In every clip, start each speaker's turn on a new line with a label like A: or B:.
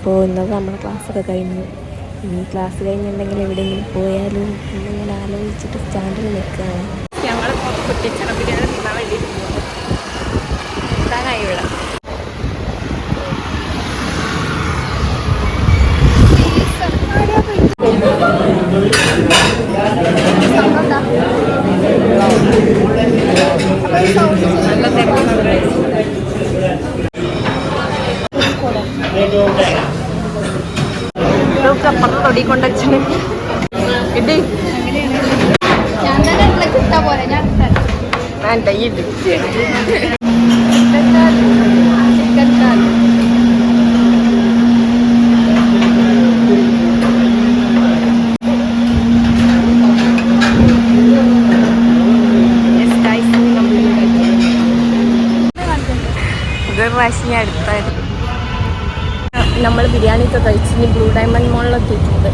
A: അപ്പോൾ ഇന്നത്തെ നമ്മുടെ ക്ലാസ്സൊക്കെ കഴിഞ്ഞു. ഇനി ക്ലാസ് കഴിഞ്ഞിട്ടുണ്ടെങ്കിൽ എവിടെയെങ്കിലും പോയാലും എന്നിങ്ങനെ ആലോചിച്ചിട്ട് സ്റ്റാൻഡിൽ നിൽക്കുകയാണ്. ഞങ്ങൾ കുട്ടിച്ചറ ബിരിയാണി തിന്നാൻ വേണ്ടിയിട്ട് പോകും. എന്താണായി ഇവിടെ അപ്പുറത്ത് തൊടിക്കൊണ്ട് വെച്ചിട്ട് ഇടി ഞാൻ തൈ ചിക്കൻ പ്രാവശ്യം അടുത്തായിരുന്നു. നമ്മൾ ബിരിയാണി ഒക്കെ കഴിച്ച് ഇനി ബ്ലൂ ഡയമണ്ട് മോളിലെത്തിയിട്ടുണ്ട്.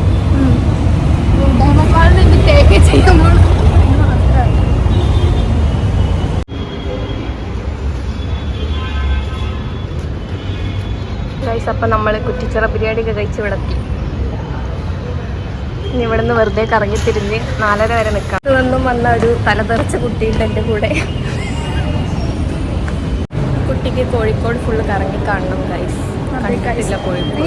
A: അപ്പം നമ്മൾ കുറ്റിച്ചിറ ബിരിയാണി ഒക്കെ കഴിച്ച് വിടത്തി. ഇനി ഇവിടെ നിന്ന് വെറുതെ കറങ്ങി തിരിഞ്ഞ് 4:30 വരെ നിൽക്കാം. നിന്നും വന്ന ഒരു തലതെറിച്ച കുട്ടിയുണ്ട് എൻ്റെ കൂടെ. കുട്ടിക്ക് കോഴിക്കോട് ഫുള്ള് കറങ്ങി കാണണം ഗൈസ്. കണ്ടിട്ടില്ല കോഴിക്കോട്.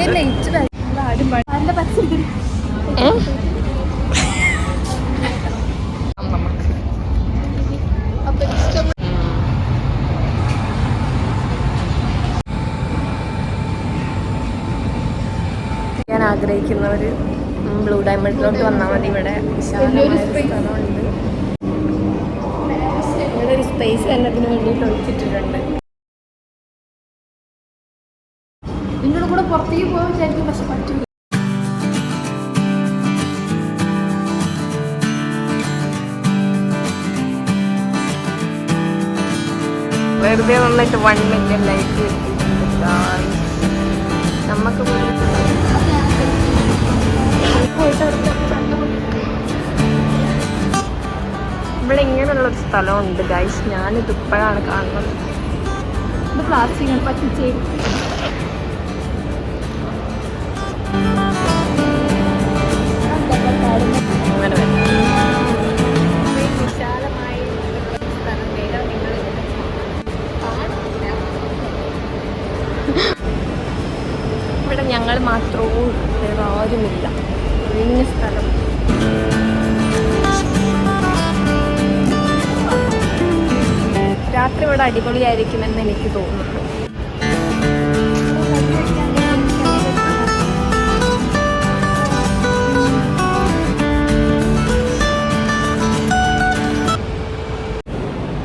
A: ഞാൻ ആഗ്രഹിക്കുന്നവർ ബ്ലൂ ഡയമണ്ടിലോട്ട് വന്നാൽ മതി. ഇവിടെ വിശാലമായ സ്ഥലമുണ്ട്. ഇവിടെ ഒരു സ്പേസ് തന്നെ അതിന് വേണ്ടിയിട്ട് ഒഴിച്ചിട്ടിട്ടുണ്ട്. നിങ്ങളുടെ കൂടെ പുറത്തേക്ക് പോകാൻ വിചാരിക്കും, പക്ഷെ പറ്റില്ല. വെറുതെ വന്നിട്ട് 1 മില്യൺ ലൈക്ക് നമുക്ക് ഇവിടെ ഇങ്ങനെയുള്ളൊരു സ്ഥലമുണ്ട് ഗൈസ്. ഞാനിത് ഇപ്പോഴാണ് കാണുന്നത്. ഇത് പ്ലാസ്റ്റിക് പറ്റിച്ചേ. അങ്ങനെ വിശാലമായ സ്ഥലം വേറെ നിങ്ങൾ ഇവിടെ ഞങ്ങൾ മാത്രവും വേറെ ആരുമില്ല. ഒഴിഞ്ഞ സ്ഥലം. രാത്രി ഇവിടെ അടിപൊളിയായിരിക്കുമെന്ന് എനിക്ക് തോന്നുന്നു.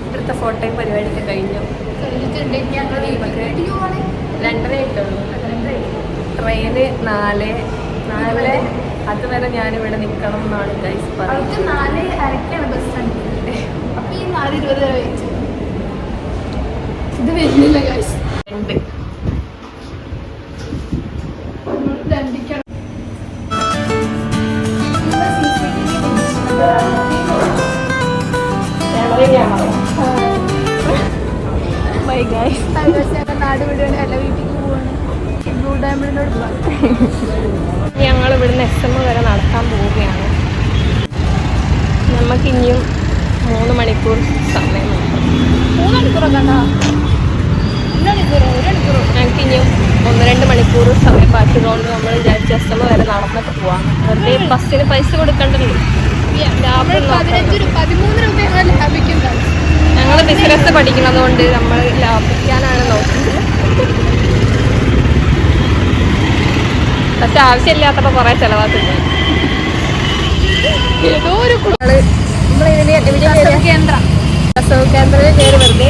A: ഇവിടുത്തെ ഫോട്ടോയും പരിപാടിയൊക്കെ കഴിഞ്ഞു. 2:30 ആയിട്ടുള്ളൂ. ട്രെയിന് 4 അതുവരെ ഞാനിവിടെ നിൽക്കണം എന്നാണ് ഗൈസ് പറയുന്നത്. 4:30 ബസ് സ്റ്റാൻഡ്. അപ്പം ഈ 4:20 ഇത് വരുന്നില്ല ഗൈസ്. 2 നാട് വിടുകയാണ്. എല്ലാ വീട്ടിലേക്ക് പോവാണ്. ബ്ലൂ ഡയമണ്ടിനോട് പോവാൻ ഞങ്ങൾ ഇവിടുന്ന് SM വരെ നടക്കാൻ പോവുകയാണ്. നമുക്ക് ഇനിയും 3 മണിക്കൂർ സമയമുണ്ട്. 3 മണിക്കൂറൊക്കെ ഉണ്ടോ? 1 മണിക്കൂർ. ഞങ്ങൾക്ക് ഇനിയും 1-2 മണിക്കൂർ സമയം ബാക്കിയതുകൊണ്ട് നമ്മൾ വിചാരിച്ച് SM വരെ നടന്നിട്ട് പോവാം. വെറുതെ ബസ്സിന് പൈസ കൊടുക്കണ്ടല്ലോ. 13 രൂപ ലാഭിക്കും. ഞങ്ങൾ ബിസിനസ് പഠിക്കുന്നത് കൊണ്ട് നമ്മൾ ലാഭിക്കാനാണ് നോക്കുന്നത്. പക്ഷെ ആവശ്യമില്ലാത്തപ്പോൾ കുറേ ചിലവാക്കുന്നത്. ഏതോ ഒരു പ്രസവ കേന്ദ്രത്തിൽ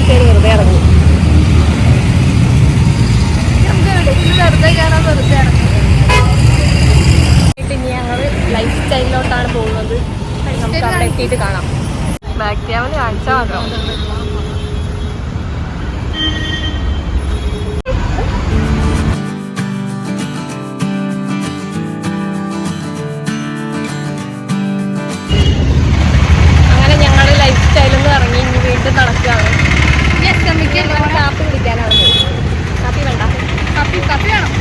A: കയറി വെറുതെ ഇറങ്ങി. ഇനി ഞങ്ങൾ ലൈഫ് സ്റ്റൈലിലോട്ടാണ് പോകുന്നത്. നമുക്ക് അവിടെ എത്തിയിട്ട് കാണാം. ബാക്ക് ക്യാമറ കാണിച്ചാൽ മാത്രം. അങ്ങനെ ഞങ്ങൾ ലൈഫ് സ്റ്റൈലിൽ നിന്ന് ഇറങ്ങി ഇനി വീണ്ടും നടക്കുകയാണ്. കാപ്പി കുടിക്കാനാണ്. കാപ്പി വേണ്ട. കാപ്പി വേണം.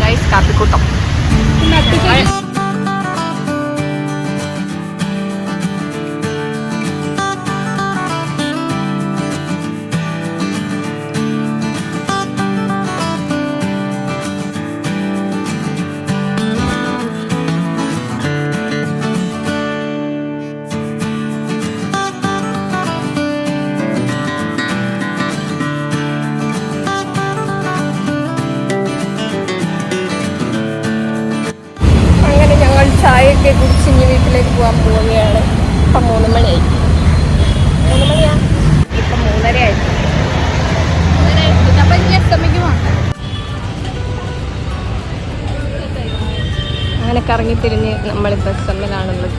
A: ഗൈസ് കാപ്പിക്കൂട്ടം. ചായയൊക്കെ കുടിച്ച് ഇനി വീട്ടിലേക്ക് പോകാൻ പോവുകയാണ്. ഇപ്പം 3 മണിയായി. 3 മണിയാ? ഇപ്പം 3:30 ആയിട്ട്. അങ്ങനെ കറങ്ങിത്തിരിഞ്ഞ് നമ്മളിപ്പോൾ എസ് എമ്മിലാണുള്ളത്.